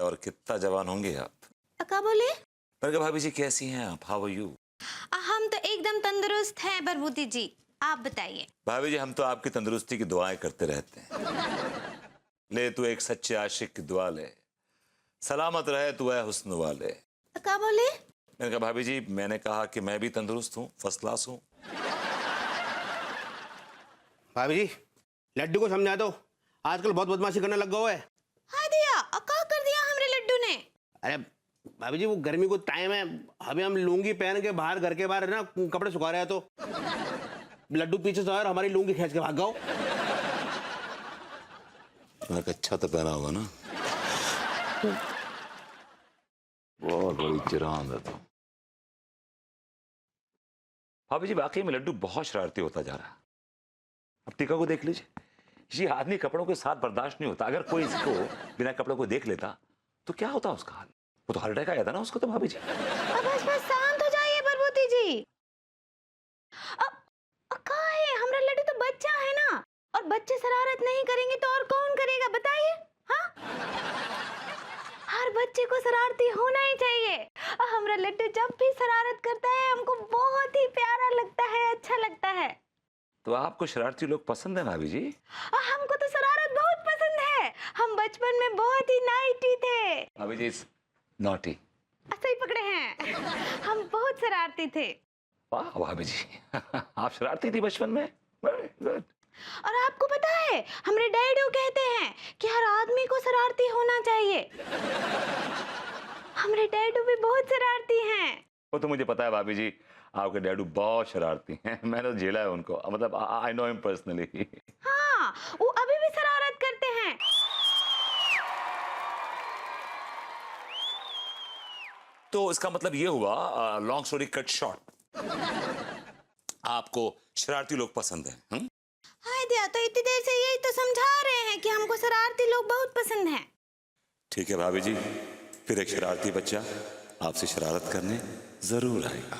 और कितना जवान होंगे आप। क्या बोले? मैंने कहा भाभी जी कैसी हैं आप, हाउ आर यू? हम तो एकदम तंदुरुस्त हैं बरबूती जी, आप बताइए। भाभी जी हम तो आपकी तंदुरुस्ती की दुआएं करते रहते हैं। ले तू एक सच्चे आशिक की दुआ ले, सलामत रहे तू है हुस्न वाले। क्या बोले? मैंने कहा भाभी जी मैंने कहा कि मैं भी तंदुरुस्त हूँ, फर्स्ट क्लास हूँ। भाभी जी लड्डू को समझा दो, आजकल बहुत बदमाशी करने लग गया है। हाँ दिया, क्या कर दिया हमरे लड्डू ने? अरे भाभी जी वो गर्मी को टाइम है, अभी हम लुंगी पहन के बाहर घर के बाहर ना कपड़े सुखा रहे हैं तो लड्डू पीछे से और हमारी लुंगी खींच के भाग गओ। मैंने कहा अच्छा तो पहना होगा ना, बहुत बड़ी चिरांद है तो। भाभी जी वाकई में लड्डू बहुत शरारती होता जा रहा है। अब टीका को देख लीजिए, ये आदमी कपड़ों के साथ बर्दाश्त नहीं होता। अगर कोई इसको बिना कपड़ों को देख लेता तो क्या होता उसका हाल? वो तो हार्ट अटैक आया था ना उसको तो भाभी जी। बस शांत हो जाइए बरबूती जी। क्या है, हमरा लड्डू तो बच्चा है ना, और बच्चे शरारत नहीं करेंगे तो और कौन करेगा बताइए? हाँ, हर बच्चे को शरारती होना ही चाहिए। और हमरा लड्डू जब भी शरारत करता है हमको बहुत ही प्यारा लगता है, अच्छा लगता है। तो आपको शरारती लोग पसंद है भाभी जी? हमको तो शरारत बहुत पसंद है, हम बचपन में बहुत ही नाइटी थे। भाभी जी नॉटी। सही पकड़े हैं, हम बहुत शरारती थे। वाह भाभी जी आप शरारती थी बचपन में, वेरी गुड। और आपको पता है हमारे डैडू कहते हैं कि हर आदमी को शरारती होना चाहिए। हमारे डैडू भी बहुत शरारती हैं। वो तो मुझे पता है भाभी जी, आपके डैडू बहुत शरारती हैं। मैंने तो झेला है उनको, मतलब आई नो हिम पर्सनली। हाँ, वो अभी भी शरारत करते हैं। तो इसका मतलब ये हुआ, लॉन्ग स्टोरी कट शॉर्ट, आपको शरारती लोग पसंद हैं? हाय दिया, तो इतनी देर से यही तो समझा रहे हैं कि हमको शरारती लोग बहुत पसंद हैं। ठीक है भाभी जी, फिर एक शरारती बच्चा आपसे शरारत करने जरूर आएगा।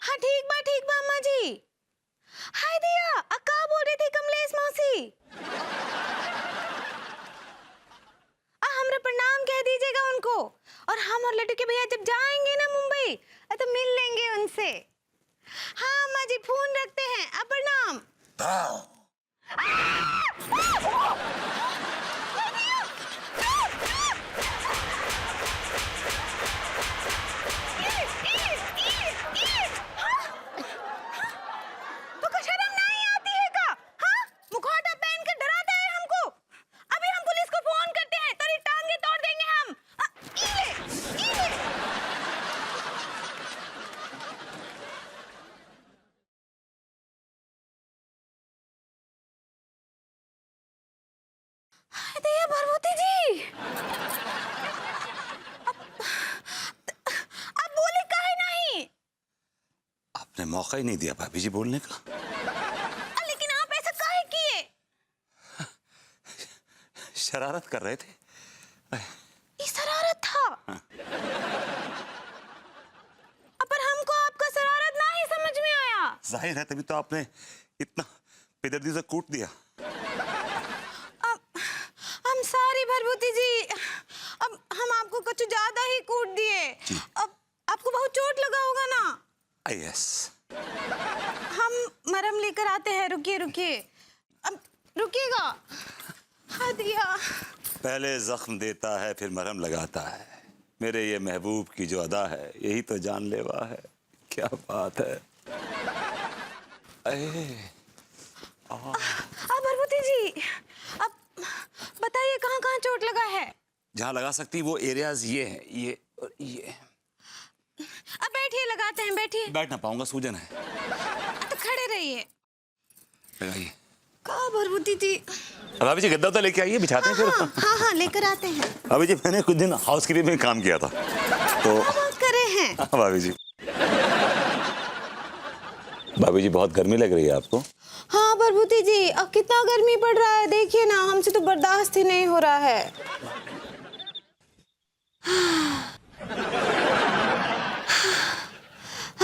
हाँ ठीक बा अम्मा जी। हाय दिया, अक्का बोल रही थी कमलेश मौसी। हमरा प्रणाम कह दीजिएगा उनको, और हम और लड्डू के भैया जब जाएंगे ना मुंबई तो मिल लेंगे उनसे। हाँ अम्मा जी फोन रखते हैं, अब प्रणाम। तो शर्म नहीं आती है का? हाँ, मुखौटा पहन के डराता है हमको। अभी हम पुलिस को फोन करते हैं, तेरी टांगे तोड़ देंगे हम। इले। अरे भरभूति जी, अब बोले काहे नहीं? आपने मौका ही नहीं दिया भाभी जी बोलने का। लेकिन आप ऐसा काहे किए? शरारत कर रहे थे। ये शरारत था। हाँ। पर हमको आपका शरारत ना ही समझ में आया। जाहिर है तभी तो आपने इतना बेदर्दी से कूट दिया। हम सारी भरभूति जी, अब हम आपको कुछ ज्यादा ही कूट दिए। अब आपको बहुत चोट लगा होगा ना? यस। हम मरहम लेकर आते हैं, रुकिए। अब रुकिएगा। हाँ दिया। पहले जख्म देता है फिर मरहम लगाता है, मेरे ये महबूब की जो अदा है यही तो जानलेवा है। क्या बात है। भरभूति जी, अब बताइए कहाँ कहाँ चोट लगा है? जहाँ लगा सकती वो एरियाज ये हैं, ये और ये। अब बैठिए, लगाते हैं, बैठिए। बैठ ना पाऊंगा, सूजन है। तो खड़े रहिए। लगाइए। कहाँ भरभूति जी? भाभी जी गद्दा तो लेके आइए, बिछाते हैं फिर। हाँ लेकर आते हैं। भाभी जी मैंने कुछ दिन हाउसकीपिंग में काम किया था तो। बात कर रहे हैं? हाँ भाभी जी। भाभी जी बहुत गर्मी लग रही है आपको? हाँ भरभूति जी, अब कितना गर्मी पड़ रहा है, देखिए ना, हमसे तो बर्दाश्त ही नहीं हो रहा है।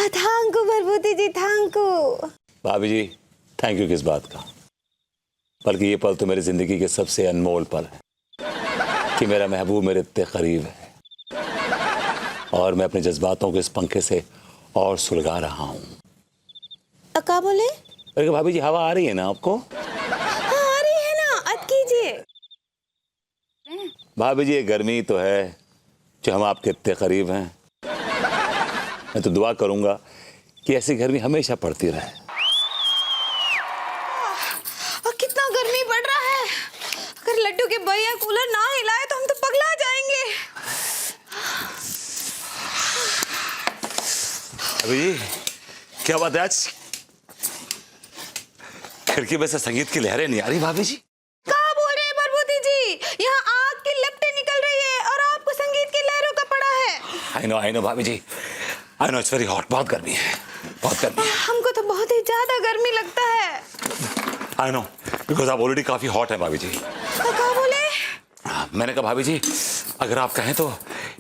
Thank you Bharbhuti ji, thank you. Bhabhi ji thank you किस बात का? बल्कि ये पल तो मेरी जिंदगी के सबसे अनमोल पल है कि मेरा महबूब मेरे इतने करीब है और मैं अपने जज्बातों को इस पंखे से और सुलगा रहा हूँ। क्या बोले? अरे भाभी जी, हवा आ रही है ना आपको? हाँ आ रही है ना, अत कीजिए। भाभी जी, ये गर्मी तो है जो हम आपके इतने करीब हैं। मैं तो दुआ करूंगा कि ऐसी गर्मी हमेशा पड़ती रहे। कितना गर्मी पड़ रहा है। अगर लड्डू के भैया कूलर ना हिलाए तो हम तो पगला जाएंगे। भाभी जी, क्या बात है आज खिड़की में से संगीत की लहरें नहीं आ रही? भाभी जी क्या बोल रहे हैं प्रभुति जी? यहाँ आग की लपटें निकल रही है और आपको संगीत की लहरों का पड़ा है। I know Bhabhi ji, I know it's very hot. बहुत गर्मी है, बहुत गर्मी है। हमको तो बहुत ही ज्यादा गर्मी लगता है। आई नो, बिकॉज आप ऑलरेडी काफी हॉट है भाभी जी। क्या बोले? मैंने कहा भाभी जी, अगर आप कहें तो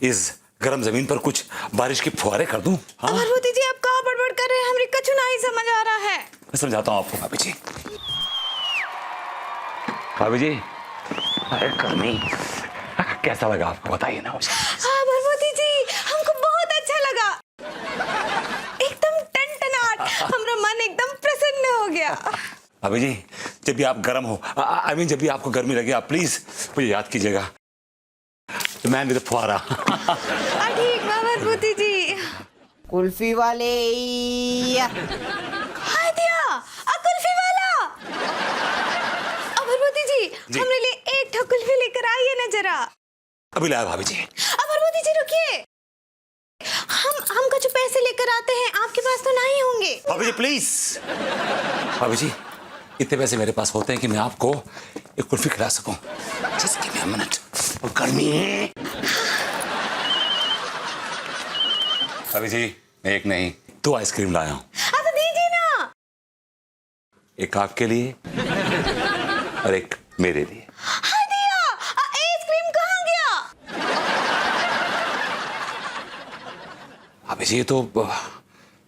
इस गर्म जमीन पर कुछ बारिश की फुहारें कर दूं? हाँ, प्रभुति जी आप कहाँ बड़बड़ कर रहे हैं? हमरे कछु नहीं समझ आ रहा है। मैं समझाता हूँ आपको भाभी जी। भाभी जी, अरे गर्मी कैसा लगा आपको, बताइए ना मुझे। हाँ प्रभुति जी, हमको बहुत अच्छा लगा। एकदम टनटनाट, हमारा मन एकदम प्रसन्न हो गया। भाभी जी, जब भी आप गर्म हो, आई मीन जब भी आपको गर्मी लगे, आप प्लीज मुझे याद कीजिएगा। मैन विद फुहारा। ठीक है प्रभुति जी। कुल्फी वाले हाय दिया, कुल्फी वाला। प्रभुति जी, जी। हमरे लिए एक ठो कुल्फी लेकर आइए ना जरा। अभी लाया भाभी जी। प्रभुति जी रुकिए, हम कुछ पैसे लेकर आते हैं, आपके पास तो नहीं होंगे। भाभी जी प्लीज। भाभी जी, इतने पैसे मेरे पास होते हैं कि मैं आपको एक कुल्फी खिला सकूं। Just give me a minute. और गर्मी है। भाभी जी, मैं एक नहीं 2 आइसक्रीम लाया हूं। तो दीजिए ना। एक आपके लिए और एक मेरे लिए। हाय दिया, आइसक्रीम कहाँ गया? भाभी जी, ये तो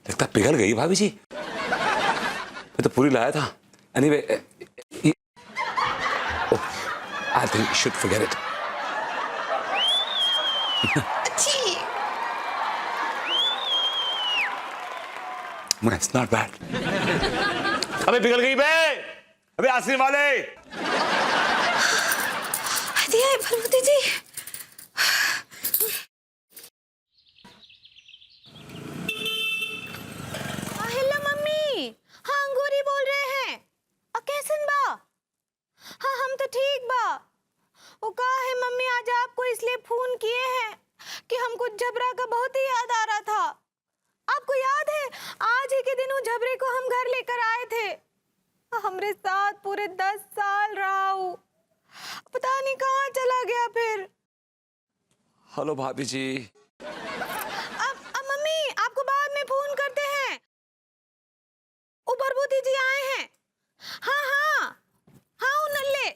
लगता पिघल गई भाभी जी। मैं तो पूरी लाया था। Anyway, I think you should forget it. अच्छी। It's not bad. अबे पिघल गई बे, अबे आइसक्रीम वाले। दिया प्रभुति जी। हेलो मम्मी, हाँ अंगूरी बोल रहे हैं। कैसन बा? हाँ हम तो ठीक बा। वो कहा है मम्मी, आज आपको इसलिए फोन किए हैं कि हमको जबरा का बहुत ही याद आ रहा था। आपको याद है आज ही के दिन वो जबरे को हम घर लेकर आए थे। हमरे साथ पूरे 10 साल रहा हूँ, पता नहीं कहाँ चला गया फिर। हेलो भाभी जी। अब मम्मी आपको बाद में फोन करते हैं। ओ प्रभुति जी आए हैं। हाँ हाँ हाँ वो नल्ले।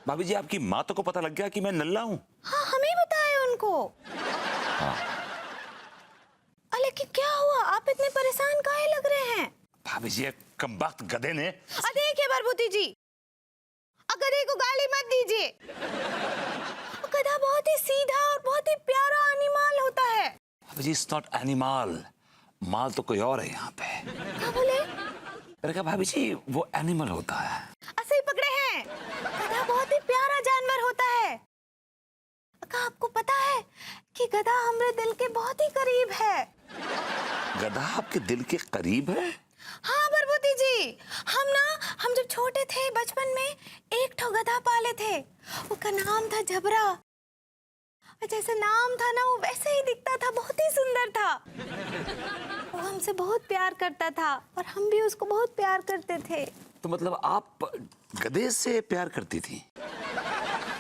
भाभी जी, आपकी माँ तो को पता लग गया कि मैं नल्ला हूँ? हाँ हमें बताया उनको। हाँ। लेकिन क्या हुआ, आप इतने परेशान काहे लग रहे हैं? भाभी जी, एक कमबख्त गधे ने। देखिए प्रभुति जी, गधे को गाली मत दीजिए। गधा बहुत ही सीधा और बहुत ही प्यारा एनिमल होता है। भाभी जी, इट्स नॉट एनिमल, माल तो कोई और है यहाँ पे। क्या बोले? मैंने कहा भाभी जी, वो एनिमल होता है। सही पकड़े हैं, गधा बहुत ही प्यारा जानवर होता है। आपको पता है कि गधा हमारे दिल के बहुत ही करीब है। गधा आपके दिल के करीब है? हाँ प्रभुति जी, हम जब छोटे थे बचपन में एक ठो गधा पाले थे। उसका नाम था जबरा। जैसे नाम था ना वो वैसे ही दिखता था, बहुत ही सुंदर था। वो हमसे बहुत प्यार करता था और हम भी उसको बहुत प्यार करते थे। तो मतलब आप गधे से प्यार करती थी?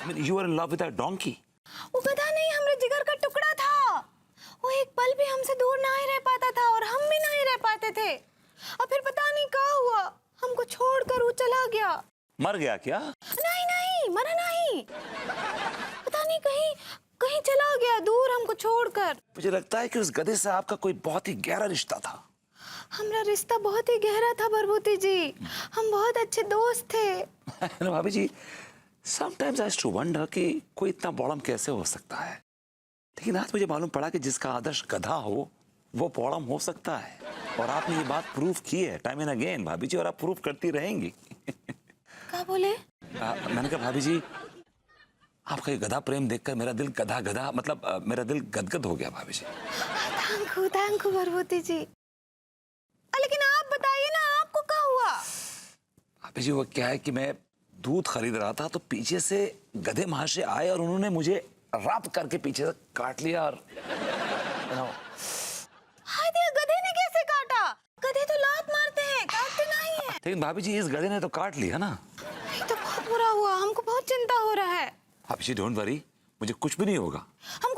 You are in love with a donkey? वो गधा नहीं, हमारे जिगर का टुकड़ा था। वो एक पल भी हमसे दूर नहीं रह पाता था और हम भी नहीं रह पाते थे। और फिर पता नहीं क्या हुआ, हमको छोड़कर वो चला गया। मर गया क्या? नहीं नहीं, मरा नहीं। पता नहीं कहीं चला गया दूर हमको छोड़कर। मुझे लगता है कि उस गधे से आपका कोई बहुत ही गहरा रिश्ता था। हमारा रिश्ता बहुत ही गहरा था प्रभुति जी, हम बहुत अच्छे दोस्त थे। ना भाभी जी, समटाइम्स आई टू वंडर कि कोई इतना बॉडम कैसे हो सकता है, लेकिन आज मुझे मालूम पड़ा कि जिसका आदर्श गधा हो वो बॉडम हो सकता है। और आपने ये बात प्रूव की है टाइम एंड अगेन भाभी जी, और आप प्रूव करती रहेंगी। क्या बोले? मैंने कहा भाभी जी, आपका ये गधा प्रेम देखकर मेरा दिल गधा गधा मतलब मेरा दिल गदगद हो गया भाभी जी। थैंक यू प्रभुति जी। लेकिन आप बताइए ना, आपको क्या हुआ? भाभी जी वो क्या है कि मैं दूध खरीद रहा था तो पीछे से गधे महाशय आए और उन्होंने मुझे रब करके पीछे से काट लिया और हाय दिया, गधे ने कैसे काटा? गधे तो लात मारते हैं, काटते नहीं है। लेकिन भाभी जी इस गधे ने तो काट लिया ना। ये तो बहुत बुरा हुआ, हमको बहुत चिंता हो रहा है। भाभी जी डोंट वरी, मुझे कुछ भी नहीं होगा। हम